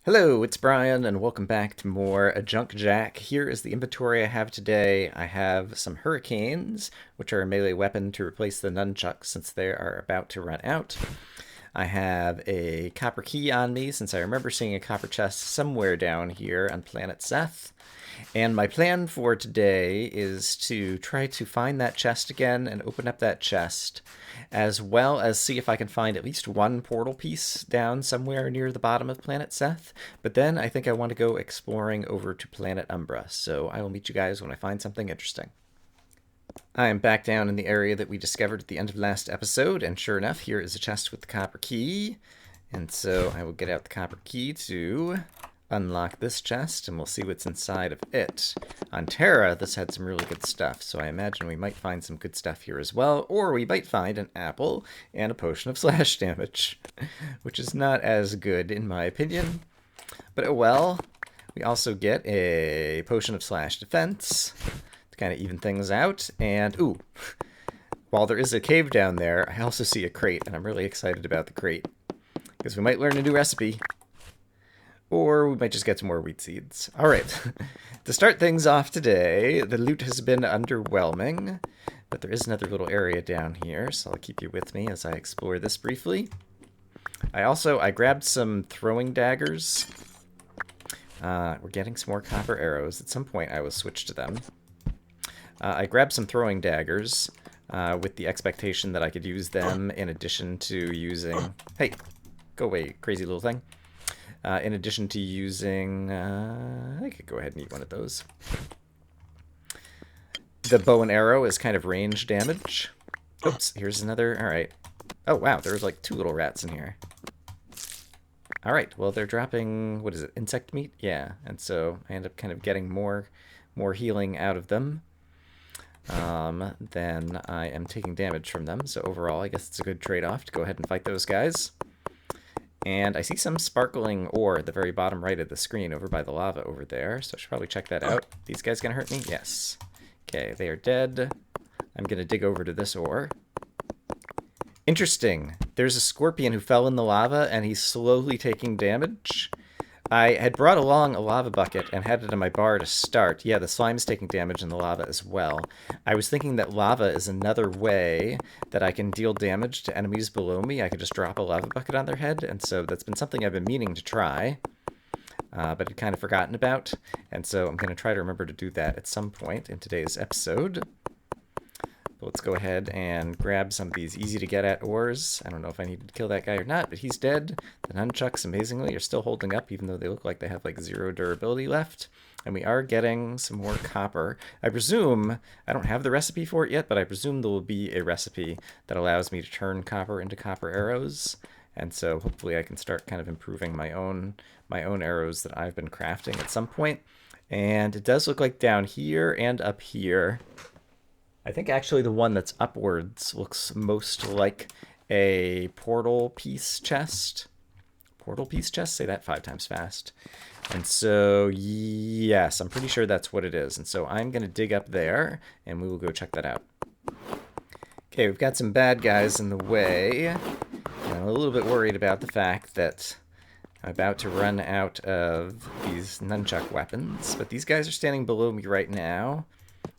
Hello, it's Brian, and welcome back to more Junk Jack. Here is the inventory I have today. I have some hurricanes, which are a melee weapon to replace the nunchucks since they are about to run out. I have a copper key on me since I remember seeing a copper chest somewhere down here on planet Seth. And my plan for today is to try to find that chest again and open up that chest, as well as see if I can find at least one portal piece down somewhere near the bottom of planet Seth. But then I think I want to go exploring over to planet Umbra, so I will meet you guys when I find something interesting. I am back down in the area that we discovered at the end of last episode, and sure enough, here is a chest with the copper key. And so I will get out the copper key to unlock this chest, and we'll see what's inside of it. On Terra, this had some really good stuff, so I imagine we might find some good stuff here as well, or we might find an apple and a potion of slash damage, which is not as good in my opinion. But oh well. We also get a potion of slash defense to kind of even things out, and ooh, while there is a cave down there, I also see a crate, and I'm really excited about the crate, because we might learn a new recipe. Or we might just get some more wheat seeds. All right. To start things off today, the loot has been underwhelming, but there is another little area down here, so I'll keep you with me as I explore this briefly. I grabbed some throwing daggers. We're getting some more copper arrows. At some point, I will switch to them. I grabbed some throwing daggers with the expectation that I could use them in addition to using... Hey, go away, crazy little thing. In addition to using... I could go ahead and eat one of those. The bow and arrow is kind of range damage. Oops, here's another... Alright. Oh, wow, there's like two little rats in here. Alright, well, they're dropping... What is it? Insect meat? Yeah, and so I end up kind of getting more healing out of them than I am taking damage from them. So overall, I guess it's a good trade-off to go ahead and fight those guys. And I see some sparkling ore at the very bottom right of the screen over by the lava over there, so I should probably check that out. These guys gonna hurt me? Yes. Okay, they are dead. I'm gonna dig over to this ore. Interesting. There's a scorpion who fell in the lava, and he's slowly taking damage. I had brought along a lava bucket and had it in my bar to start. Yeah, the slime is taking damage in the lava as well. I was thinking that lava is another way that I can deal damage to enemies below me. I could just drop a lava bucket on their head, and so that's been something I've been meaning to try, but had kind of forgotten about. And so I'm going to try to remember to do that at some point in today's episode. But let's go ahead and grab some of these easy-to-get-at ores. I don't know if I needed to kill that guy or not, but he's dead. The nunchucks, amazingly, are still holding up, even though they look like they have, like, 0 durability left. And we are getting some more copper. I presume, I don't have the recipe for it yet, but I presume there will be a recipe that allows me to turn copper into copper arrows. And so hopefully I can start kind of improving my own arrows that I've been crafting at some point. And it does look like down here and up here... I think actually the one that's upwards looks most like a portal piece chest. Portal piece chest? Say that 5 times fast. And so, yes, I'm pretty sure that's what it is. And so I'm going to dig up there, and we will go check that out. Okay, we've got some bad guys in the way. And I'm a little bit worried about the fact that I'm about to run out of these nunchuck weapons. But these guys are standing below me right now.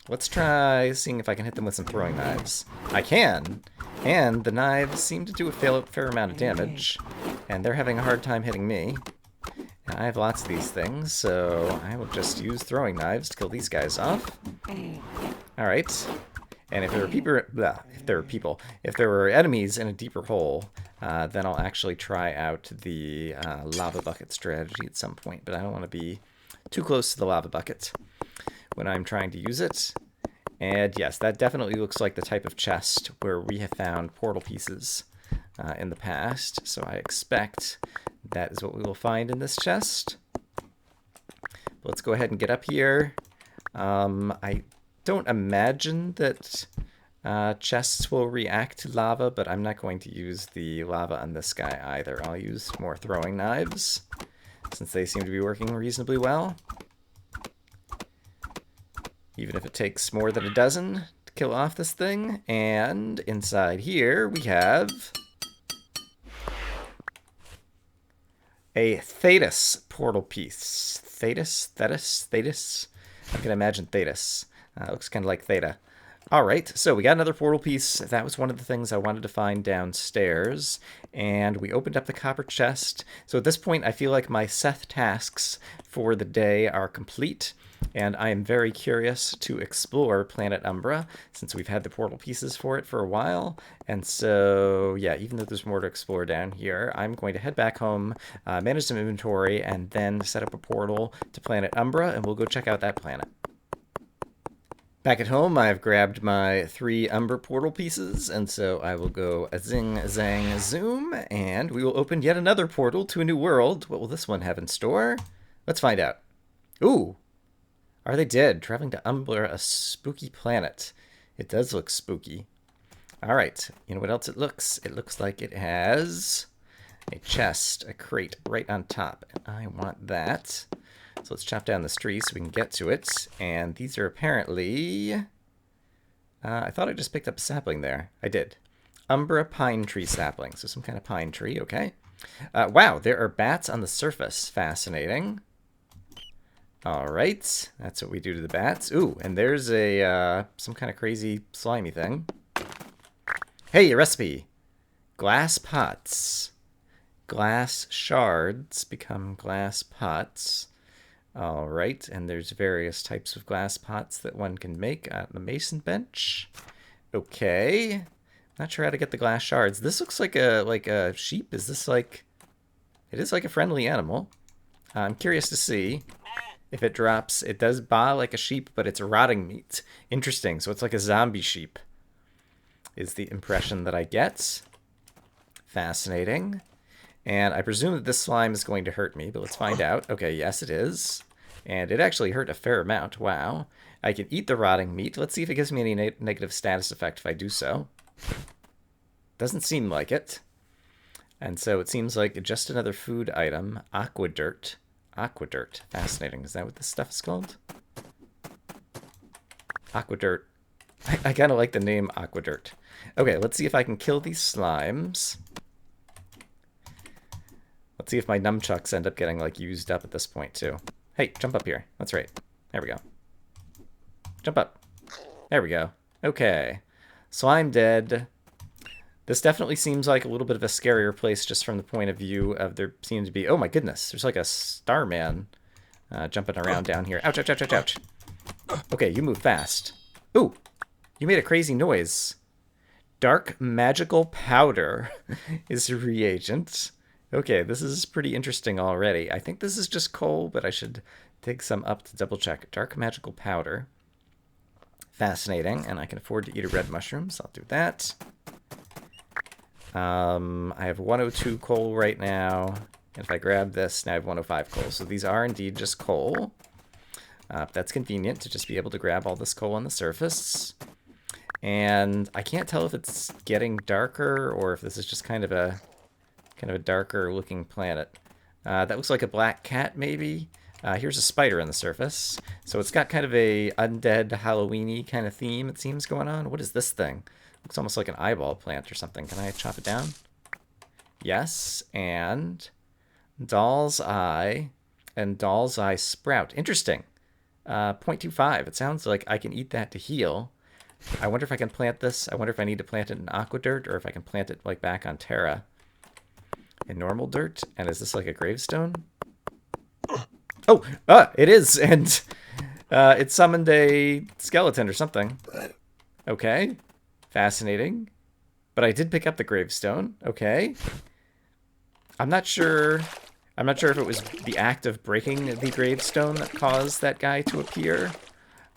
Let's try seeing if I can hit them with some throwing knives. I can! And the knives seem to do a fair amount of damage. And they're having a hard time hitting me. And I have lots of these things, so I will just use throwing knives to kill these guys off. Alright. And if there were enemies in a deeper hole, then I'll actually try out the lava bucket strategy at some point. But I don't want to be too close to the lava bucket when I'm trying to use it. And yes, that definitely looks like the type of chest where we have found portal pieces in the past. So I expect that is what we will find in this chest. But let's go ahead and get up here. I don't imagine that chests will react to lava, but I'm not going to use the lava on this guy either. I'll use more throwing knives, since they seem to be working reasonably well. Even if it takes more than a dozen to kill off this thing. And inside here we have A Thetis portal piece. Thetis? I can imagine Thetis. Looks kind of like Theta. All right, so we got another portal piece. That was one of the things I wanted to find downstairs. And we opened up the copper chest. So at this point, I feel like my Seth tasks for the day are complete. And I am very curious to explore Planet Umbra, since we've had the portal pieces for it for a while. And so, yeah, even though there's more to explore down here, I'm going to head back home, manage some inventory, and then set up a portal to Planet Umbra, and we'll go check out that planet. Back at home, I've grabbed my 3 Umbra portal pieces, and so I will go a zing, zang, zoom, and we will open yet another portal to a new world. What will this one have in store? Let's find out. Ooh! Are they dead? Traveling to Umbra, a spooky planet. It does look spooky. Alright, you know what else it looks? It looks like it has a chest, a crate, right on top. And I want that. So let's chop down this tree so we can get to it. And these are apparently... I thought I just picked up a sapling there. I did. Umbra pine tree sapling. So some kind of pine tree, okay. Wow, there are bats on the surface. Fascinating. Alright, that's what we do to the bats. Ooh, and there's a some kind of crazy slimy thing. Hey, a recipe! Glass pots. Glass shards become glass pots. Alright, and there's various types of glass pots that one can make on the mason bench. Okay. Not sure how to get the glass shards. This looks like a sheep. Is this like... It is like a friendly animal. I'm curious to see if it drops. It does baa like a sheep, but it's rotting meat. Interesting. So it's like a zombie sheep is the impression that I get. Fascinating. And I presume that this slime is going to hurt me, but let's find out. Okay, yes it is. And it actually hurt a fair amount. Wow. I can eat the rotting meat. Let's see if it gives me any negative status effect if I do so. Doesn't seem like it. And so it seems like just another food item. Aqua dirt. Aqua dirt. Fascinating. Is that what this stuff is called? Aqua dirt. I kind of like the name Aqua dirt. Okay, let's see if I can kill these slimes. Let's see if my nunchucks end up getting, like, used up at this point, too. Hey, jump up here. That's right. There we go. Jump up. There we go. Okay. Slime dead. This definitely seems like a little bit of a scarier place just from the point of view of there seems to be... Oh, my goodness. There's like a Starman jumping around down here. Ouch, ouch, ouch, ouch, ouch. Okay, you move fast. Ooh, you made a crazy noise. Dark magical powder is a reagent. Okay, this is pretty interesting already. I think this is just coal, but I should dig some up to double check. Dark magical powder. Fascinating, and I can afford to eat a red mushroom, so I'll do that. I have 102 coal right now. And if I grab this, now I have 105 coal. So these are indeed just coal. That's convenient to just be able to grab all this coal on the surface. And I can't tell if it's getting darker or if this is just kind of a darker looking planet. That looks like a black cat, maybe. Here's a spider on the surface. So it's got kind of a undead Halloween-y kind of theme, it seems, going on. What is this thing? Looks almost like an eyeball plant or something. Can I chop it down? Yes, and doll's eye and doll's eye sprout. Interesting. 0.25. It sounds like I can eat that to heal. I wonder if I can plant this. I wonder if I need to plant it in aqua dirt or if I can plant it like back on Terra in normal dirt. And is this like a gravestone? Oh, it is. And it summoned a skeleton or something. Okay. Fascinating. But I did pick up the gravestone. Okay. I'm not sure if it was the act of breaking the gravestone that caused that guy to appear.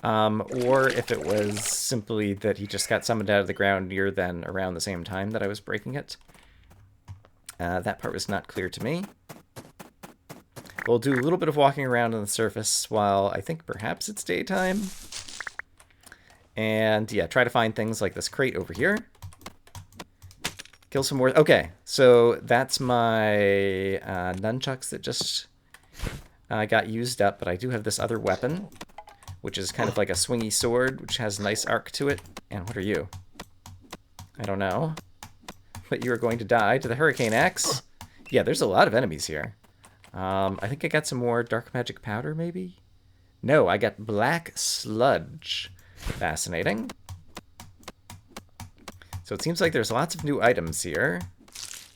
Or if it was simply that he just got summoned out of the ground near then around the same time that I was breaking it. That part was not clear to me. We'll do a little bit of walking around on the surface while I think perhaps it's daytime. And yeah, try to find things like this crate over here. Kill some more. Okay, so that's my nunchucks that just got used up, but I do have this other weapon, which is kind of like a swingy sword, which has a nice arc to it. And what are you? I don't know. But you are going to die to the hurricane axe. Yeah, there's a lot of enemies here. I think I got some more dark magic powder, maybe? No, I got black sludge. Fascinating. So it seems like there's lots of new items here.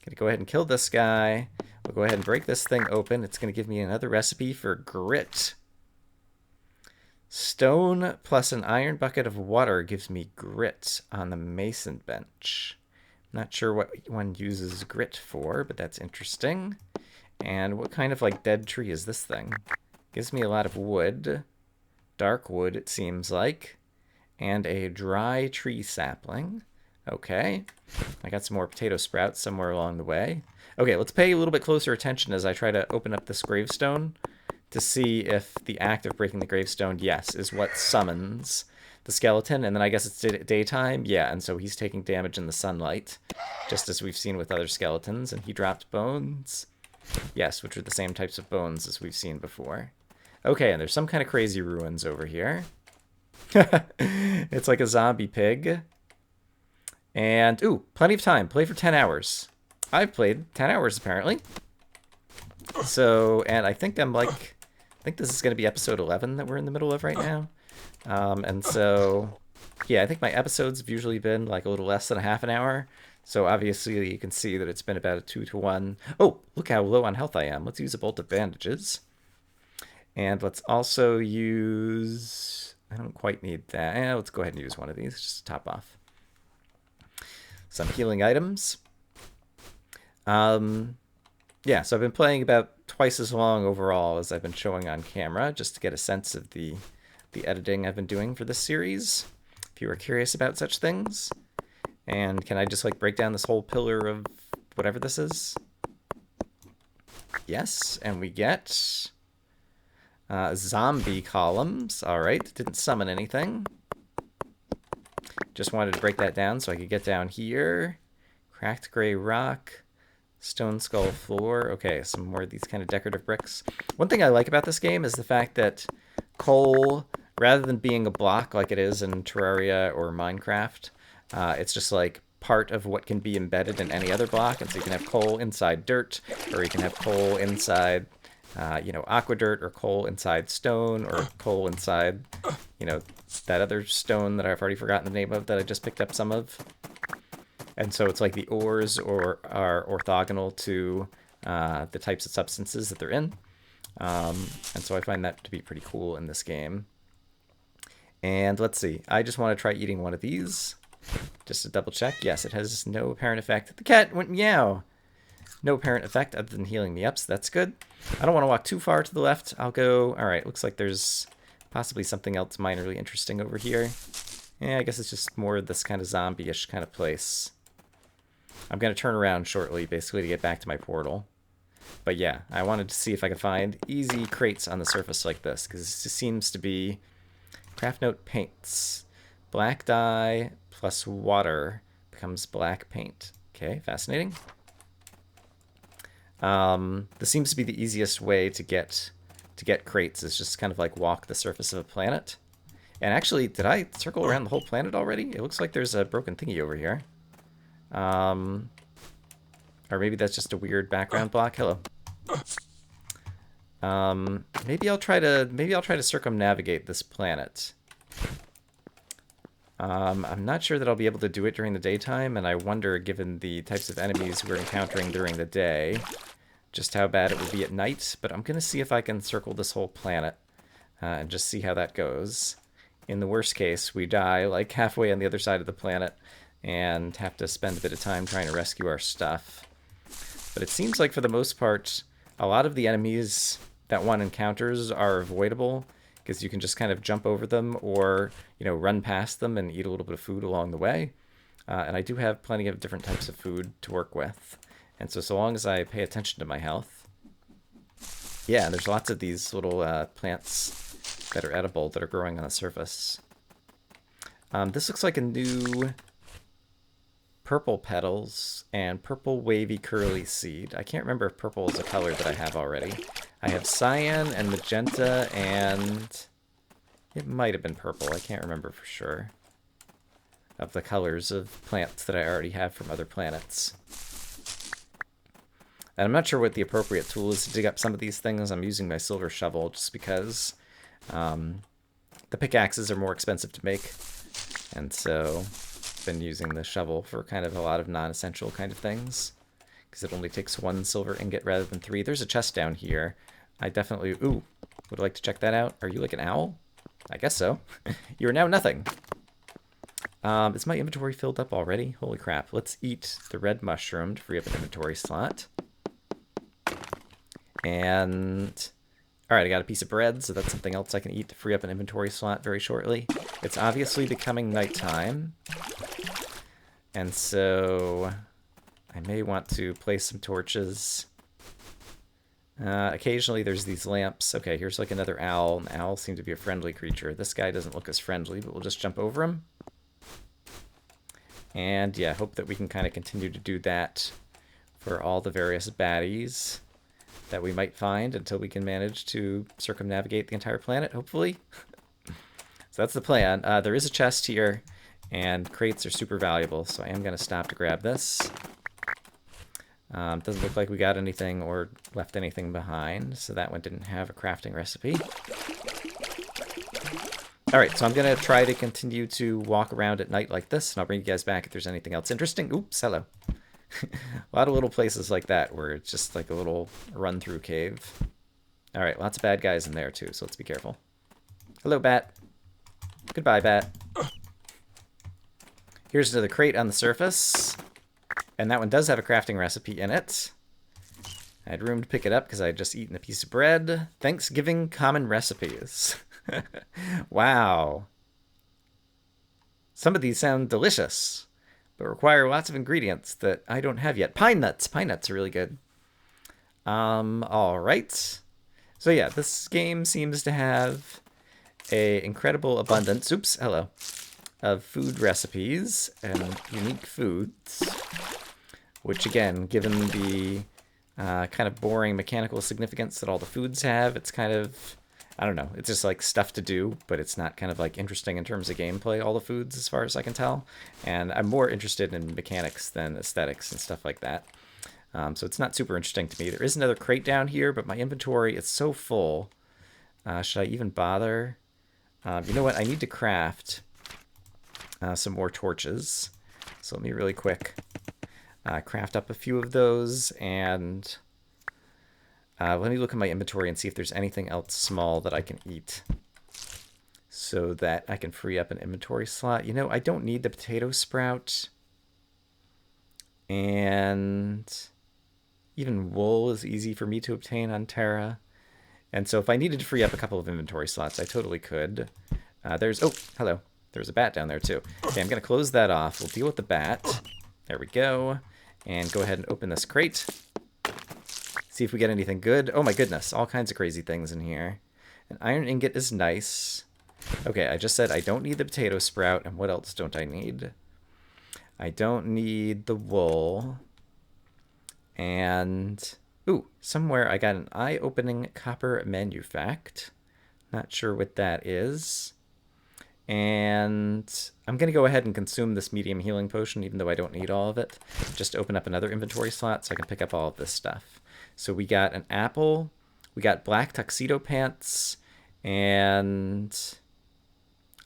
Gonna go ahead and kill this guy. We'll go ahead and break this thing open. It's gonna give me another recipe for grit. Stone plus an iron bucket of water gives me grit on the mason bench. Not sure what one uses grit for, but that's interesting. And what kind of like dead tree is this thing? Gives me a lot of wood. Dark wood, it seems like. And a dry tree sapling. Okay. I got some more potato sprouts somewhere along the way. Okay, let's pay a little bit closer attention as I try to open up this gravestone to see if the act of breaking the gravestone, yes, is what summons the skeleton. And then I guess it's daytime. Yeah, and so he's taking damage in the sunlight, just as we've seen with other skeletons. And he dropped bones. Yes, which are the same types of bones as we've seen before. Okay, and there's some kind of crazy ruins over here. It's like a zombie pig. And, ooh, plenty of time. Play for 10 hours. I've played 10 hours, apparently. So, and I think I think this is going to be episode 11 that we're in the middle of right now. And so, yeah, I think my episodes have usually been like a little less than a half an hour. So obviously you can see that it's been about a 2-to-1. Oh, look how low on health I am. Let's use a bolt of bandages. And let's also use... I don't quite need that. Let's go ahead and use one of these just to top off. Some healing items. Yeah, so I've been playing about twice as long overall as I've been showing on camera, just to get a sense of the editing I've been doing for this series, if you are curious about such things. And can I just like break down this whole pillar of whatever this is? Yes, and we get zombie columns. All right, didn't summon anything. Just wanted to break that down so I could get down here. Cracked gray rock. Stone skull floor. Okay, some more of these kind of decorative bricks. One thing I like about this game is the fact that coal, rather than being a block like it is in Terraria or Minecraft, it's just like part of what can be embedded in any other block. And so you can have coal inside dirt, or you can have coal inside, aqua dirt, or coal inside stone, or coal inside, that other stone that I've already forgotten the name of that I just picked up some of. And so it's like the ores are orthogonal to the types of substances that they're in. And so I find that to be pretty cool in this game. And let's see. I just want to try eating one of these. Just to double check. Yes, it has no apparent effect. The cat went meow. No apparent effect other than healing me up, so that's good. I don't want to walk too far to the left. I'll go... Alright, looks like there's possibly something else minorly interesting over here. Yeah, I guess it's just more of this kind of zombie-ish kind of place. I'm going to turn around shortly, basically, to get back to my portal. But yeah, I wanted to see if I could find easy crates on the surface like this, because this seems to be craft note paints. Black dye plus water becomes black paint. Okay, fascinating. This seems to be the easiest way to get crates, is just kind of like walk the surface of a planet. And actually, did I circle around the whole planet already? It looks like there's a broken thingy over here. Or maybe that's just a weird background block. Hello. Maybe I'll try to circumnavigate this planet. I'm not sure that I'll be able to do it during the daytime, and I wonder, given the types of enemies we're encountering during the day, just how bad it would be at night. But I'm gonna see if I can circle this whole planet, and just see how that goes. In the worst case, we die like halfway on the other side of the planet and have to spend a bit of time trying to rescue our stuff. But it seems like for the most part, a lot of the enemies that one encounters are avoidable, because you can just kind of jump over them or, run past them and eat a little bit of food along the way. And I do have plenty of different types of food to work with. And so long as I pay attention to my health. Yeah, there's lots of these little plants that are edible that are growing on the surface. This looks like a new purple petals and purple wavy curly seed. I can't remember if purple is a color that I have already. I have cyan and magenta, and it might have been purple. I can't remember for sure of the colors of plants that I already have from other planets. And I'm not sure what the appropriate tool is to dig up some of these things. I'm using my silver shovel just because the pickaxes are more expensive to make. And so I've been using the shovel for kind of a lot of non-essential kind of things. Because it only takes 1 silver ingot rather than 3. There's a chest down here. I definitely... Ooh, would like to check that out. Are you like an owl? I guess so. You are now nothing. Is my inventory filled up already? Holy crap. Let's eat the red mushroom to free up an inventory slot. And... Alright, I got a piece of bread, so that's something else I can eat to free up an inventory slot very shortly. It's obviously becoming nighttime. And so... I may want to place some torches. Occasionally there's these lamps. Okay, here's like another owl. An owl seems to be a friendly creature. This guy doesn't look as friendly, but we'll just jump over him. And yeah, hope that we can kind of continue to do that for all the various baddies that we might find until we can manage to circumnavigate the entire planet, hopefully. So that's the plan. There is a chest here, and crates are super valuable, so I am going to stop to grab this. Doesn't look like we got anything or left anything behind, so that one didn't have a crafting recipe. Alright, so I'm going to try to continue to walk around at night like this, and I'll bring you guys back if there's anything else interesting. Oops, hello. A lot of little places like that where it's just like a little run-through cave. Alright, lots of bad guys in there too, so let's be careful. Hello, bat. Goodbye, bat. Here's another crate on the surface. And that one does have a crafting recipe in it. I had room to pick it up because I had just eaten a piece of bread. Thanksgiving common recipes. Wow. Some of these sound delicious, but require lots of ingredients that I don't have yet. Pine nuts. Pine nuts are really good. All right. So yeah, this game seems to have a incredible abundance, oops, hello, of food recipes and unique foods. Which, again, given the kind of boring mechanical significance that all the foods have, it's kind of, I don't know, it's just like stuff to do, but it's not kind of like interesting in terms of gameplay, all the foods, as far as I can tell. And I'm more interested in mechanics than aesthetics and stuff like that. So it's not super interesting to me. There is another crate down here, but my inventory is so full. Should I even bother? You know what? I need to craft some more torches. So let me really quick... craft up a few of those, and let me look at my inventory and see if there's anything else small that I can eat so that I can free up an inventory slot. You know, I don't need the potato sprout, and even wool is easy for me to obtain on Terra. And so if I needed to free up a couple of inventory slots, I totally could. There's, oh, hello. There's a bat down there too. Okay, I'm going to close that off. We'll deal with the bat. There we go. And go ahead and open this crate. See if we get anything good. Oh my goodness, all kinds of crazy things in here. An iron ingot is nice. Okay, I just said I don't need the potato sprout, and what else don't I need? I don't need the wool. And, ooh, somewhere I got an eye-opening copper manufact. Not sure what that is. And I'm going to go ahead and consume this medium healing potion, even though I don't need all of it. Just open up another inventory slot so I can pick up all of this stuff. So we got an apple, we got black tuxedo pants, and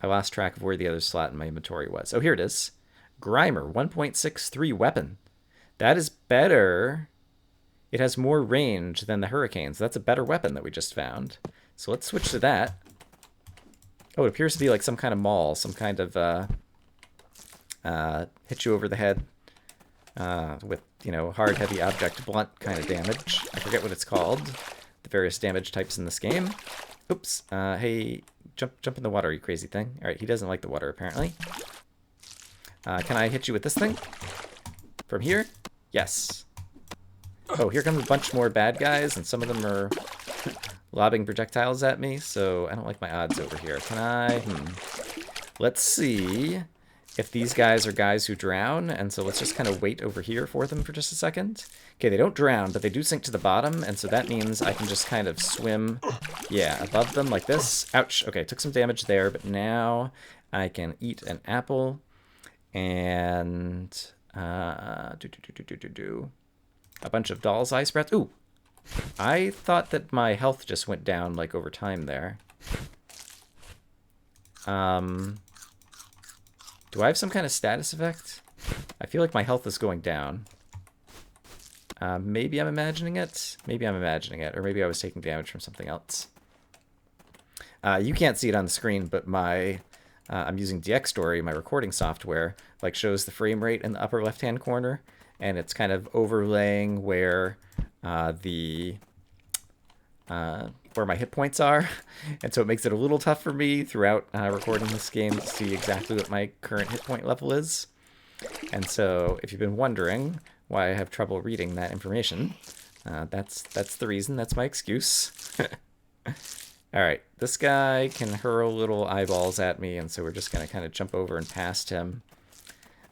I lost track of where the other slot in my inventory was. Oh, here it is. Grimer, 1.63 weapon. That is better. It has more range than the hurricanes. That's a better weapon that we just found. So let's switch to that. Oh, it appears to be like some kind of maul, some kind of hit you over the head with, you know, hard, heavy object, blunt kind of damage. I forget what it's called. The various damage types in this game. Oops. Hey, jump in the water, you crazy thing. All right, he doesn't like the water, apparently. Can I hit you with this thing? From here? Yes. Oh, here comes a bunch more bad guys, and some of them are... lobbing projectiles at me, so I don't like my odds over here. Can I? Let's see if these guys are guys who drown, and so let's just kind of wait over here for them for just a second. Okay, they don't drown, but they do sink to the bottom, and so that means I can just kind of swim, yeah, above them like this. Ouch. Okay, took some damage there, but now I can eat an apple, and a bunch of doll's eye sprouts. Ooh, I thought that my health just went down, like, over time there. Do I have some kind of status effect? I feel like my health is going down. Maybe I'm imagining it. Maybe I'm imagining it. Or maybe I was taking damage from something else. You can't see it on the screen, but my... I'm using DxStory, my recording software, like shows the frame rate in the upper left-hand corner, and it's kind of overlaying where where my hit points are, and so it makes it a little tough for me throughout recording this game to see exactly what my current hit point level is. And so if you've been wondering why I have trouble reading that information, that's the reason. That's my excuse. All right, this guy can hurl little eyeballs at me, and so we're just going to kind of jump over and past him.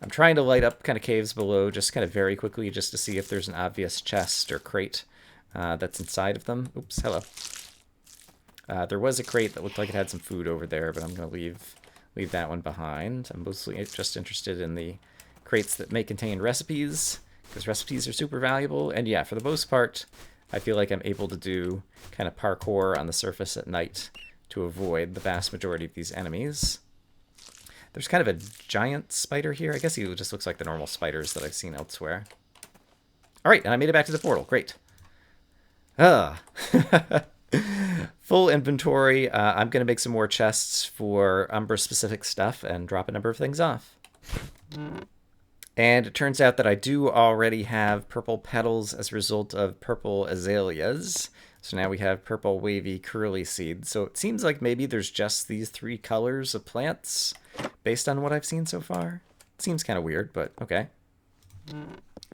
I'm trying to light up kind of caves below just kind of very quickly just to see if there's an obvious chest or crate that's inside of them. Oops, hello. There was a crate that looked like it had some food over there, but I'm going to leave that one behind. I'm mostly just interested in the crates that may contain recipes, because recipes are super valuable. And yeah, for the most part, I feel like I'm able to do kind of parkour on the surface at night to avoid the vast majority of these enemies. There's kind of a giant spider here. I guess he just looks like the normal spiders that I've seen elsewhere. All right, and I made it back to the portal. Great. Full inventory. I'm going to make some more chests for Umbra-specific stuff and drop a number of things off. And it turns out that I do already have purple petals as a result of purple azaleas. So now we have purple wavy curly seeds. So it seems like maybe there's just these 3 colors of plants based on what I've seen so far. It seems kind of weird, but okay.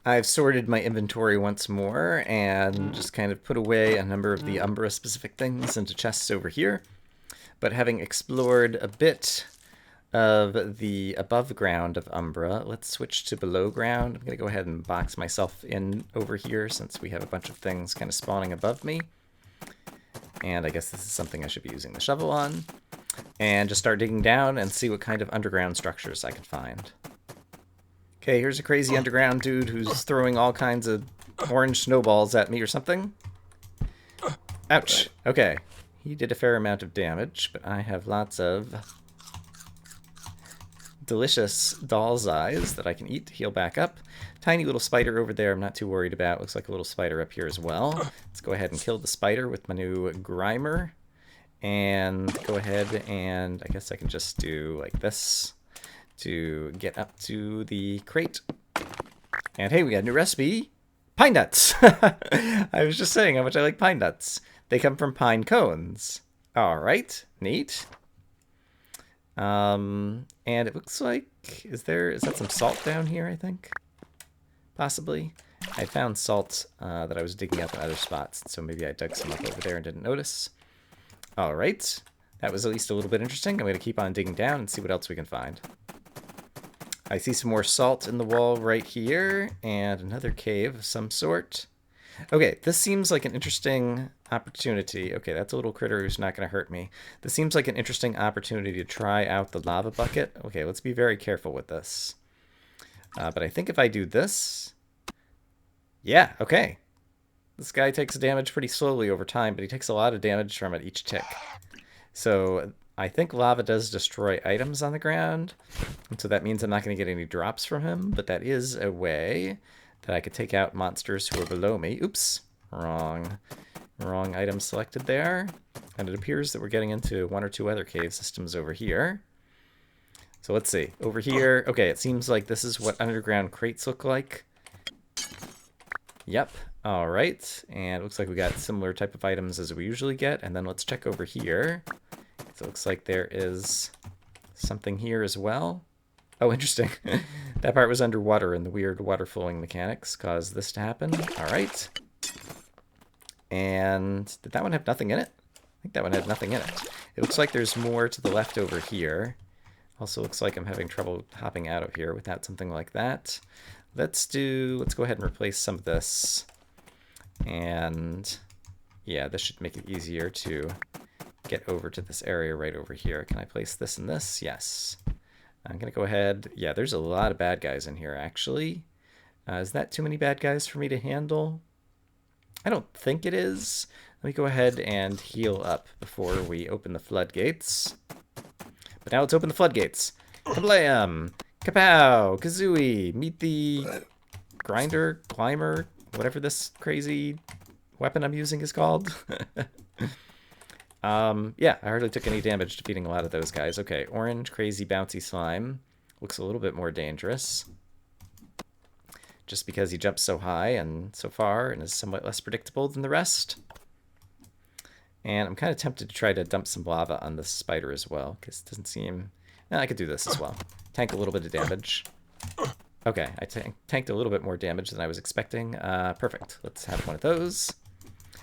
I've sorted my inventory once more and just kind of put away a number of the Umbra-specific things into chests over here. But having explored a bit of the above ground of Umbra, let's switch to below ground. I'm going to go ahead and box myself in over here since we have a bunch of things kind of spawning above me. And I guess this is something I should be using the shovel on. And just start digging down and see what kind of underground structures I can find. Okay, here's a crazy underground dude who's throwing all kinds of orange snowballs at me or something. Ouch. Okay, he did a fair amount of damage, but I have lots of delicious doll's eyes that I can eat to heal back up. Tiny little spider over there I'm not too worried about. Looks like a little spider up here as well. Let's go ahead and kill the spider with my new Grimer. And go ahead and I guess I can just do like this to get up to the crate. And hey, we got a new recipe. Pine nuts! I was just saying how much I like pine nuts. They come from pine cones. Alright, neat. And it looks like, is that some salt down here, I think? Possibly. I found salt that I was digging up in other spots, so maybe I dug some up over there and didn't notice. Alright, that was at least a little bit interesting. I'm going to keep on digging down and see what else we can find. I see some more salt in the wall right here, and another cave of some sort. Okay, this seems like an interesting opportunity. Okay, that's a little critter who's not going to hurt me. This seems like an interesting opportunity to try out the lava bucket. Okay, let's be very careful with this. But I think if I do this... Yeah, okay. This guy takes damage pretty slowly over time, but he takes a lot of damage from it each tick. So I think lava does destroy items on the ground, and so that means I'm not going to get any drops from him, but that is a way that I could take out monsters who are below me. Oops, wrong item selected there. And it appears that we're getting into 1 or 2 other cave systems over here. So let's see. Over here, okay, it seems like this is what underground crates look like. Yep, all right. And it looks like we got similar type of items as we usually get. And then let's check over here. So it looks like there is something here as well. Oh, interesting. That part was underwater, and the weird water flowing mechanics caused this to happen. All right. And did that one have nothing in it? I think that one had nothing in it. It looks like there's more to the left over here. Also looks like I'm having trouble hopping out of here without something like that. Let's go ahead and replace some of this. And yeah, this should make it easier to get over to this area right over here. Can I place this and this? Yes. I'm going to go ahead. Yeah, there's a lot of bad guys in here, actually. Is that too many bad guys for me to handle? I don't think it is. Let me go ahead and heal up before we open the floodgates. But now let's open the floodgates. Kablam! Kapow! Kazooie! Meet the grinder, climber, whatever this crazy weapon I'm using is called. Yeah, I hardly took any damage defeating a lot of those guys. Okay, orange, crazy, bouncy slime. Looks a little bit more dangerous. Just because he jumps so high and so far and is somewhat less predictable than the rest. And I'm kind of tempted to try to dump some lava on this spider as well, because it doesn't seem... I could do this as well. Tank a little bit of damage. Okay, I tanked a little bit more damage than I was expecting. Perfect. Let's have one of those.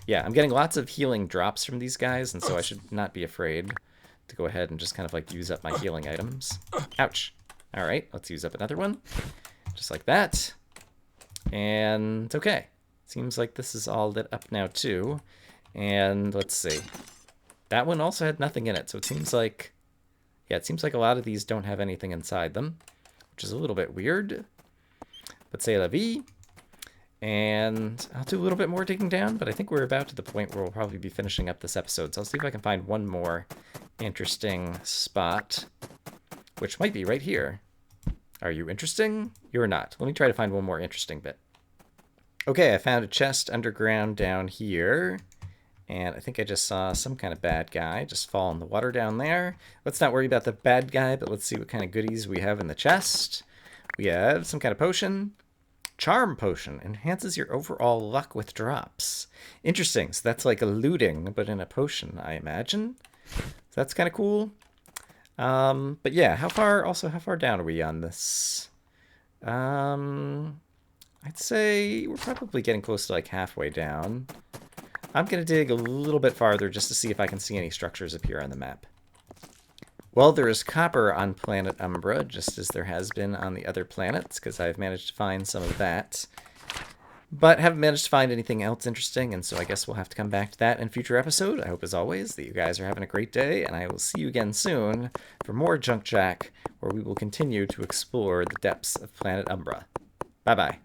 Yeah, I'm getting lots of healing drops from these guys, and so I should not be afraid to go ahead and just kind of like use up my healing items. Ouch. All right, let's use up another one. Just like that. And okay. Seems like this is all lit up now too. And let's see. That one also had nothing in it, so it seems like... Yeah, it seems like a lot of these don't have anything inside them, which is a little bit weird. But c'est la vie. And I'll do a little bit more digging down, but I think we're about to the point where we'll probably be finishing up this episode. So I'll see if I can find one more interesting spot, which might be right here. Are you interesting? You're not. Let me try to find one more interesting bit. Okay, I found a chest underground down here. And I think I just saw some kind of bad guy just fall in the water down there. Let's not worry about the bad guy, but let's see what kind of goodies we have in the chest. We have some kind of potion. Charm potion. Enhances your overall luck with drops. Interesting. So that's like a looting, but in a potion, I imagine. So that's kind of cool. But yeah, how far down are we on this? I'd say we're probably getting close to like halfway down. I'm going to dig a little bit farther just to see if I can see any structures appear on the map. Well, there is copper on planet Umbra, just as there has been on the other planets, because I've managed to find some of that. But haven't managed to find anything else interesting, and so I guess we'll have to come back to that in a future episode. I hope, as always, that you guys are having a great day, and I will see you again soon for more Junk Jack, where we will continue to explore the depths of planet Umbra. Bye-bye.